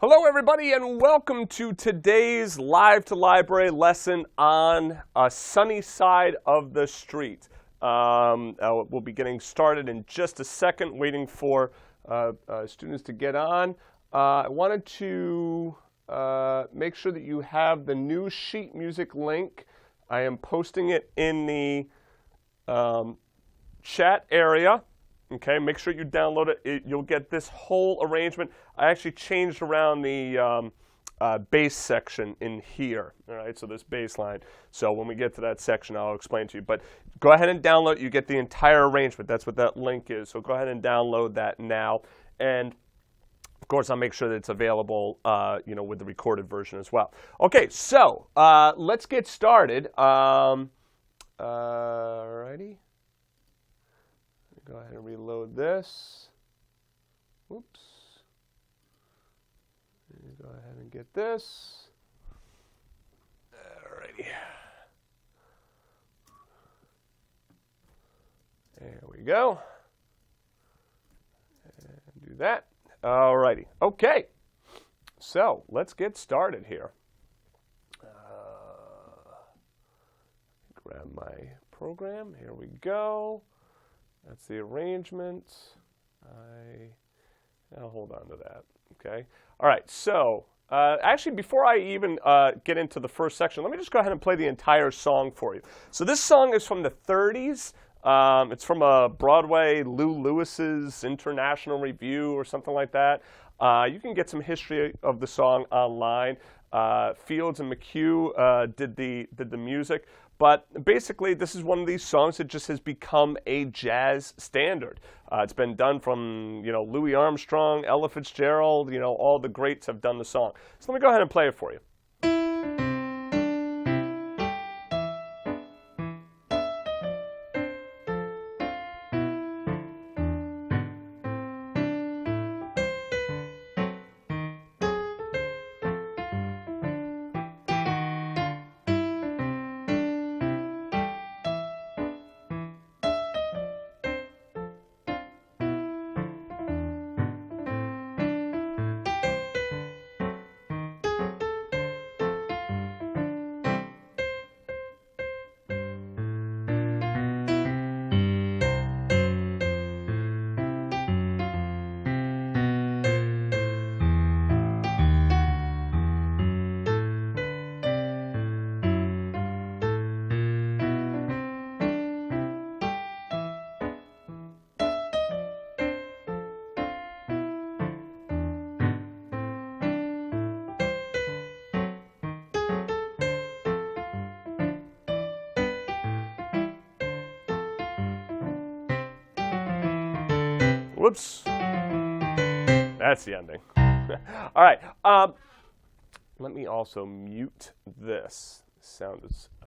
Hello, everybody, and welcome to today's Live to Library lesson on a sunny side of the street. We'll be getting started in just a second, waiting for students to get on. I wanted to make sure that you have the new sheet music link. I am posting it in the chat area. Okay, make sure you download it. You'll get this whole arrangement. I actually changed around the bass section in here. All right, so this bass line. So when we get to that section, I'll explain to you. But go ahead and download. You get the entire arrangement. That's what that link is. So go ahead and download that now. And of course, I'll make sure that it's available, with the recorded version as well. Okay, so let's get started. Alrighty. Go ahead and reload this. Whoops. Go ahead and get this. Alrighty. There we go. And do that. Alrighty. Okay. So let's get started here. Grab my program. Here we go. That's the arrangement. I'll hold on to that, okay? All right, so actually before I even get into the first section, let me just go ahead and play the entire song for you. So this song is from the 30s. It's from a Broadway, Lou Lewis's International Review or something like that. You can get some history of the song online. Fields and McHugh did the music. But basically, this is one of these songs that just has become a jazz standard. It's been done from, Louis Armstrong, Ella Fitzgerald, all the greats have done the song. So let me go ahead and play it for you. Whoops. That's the ending. All right. Let me also mute this. Sound is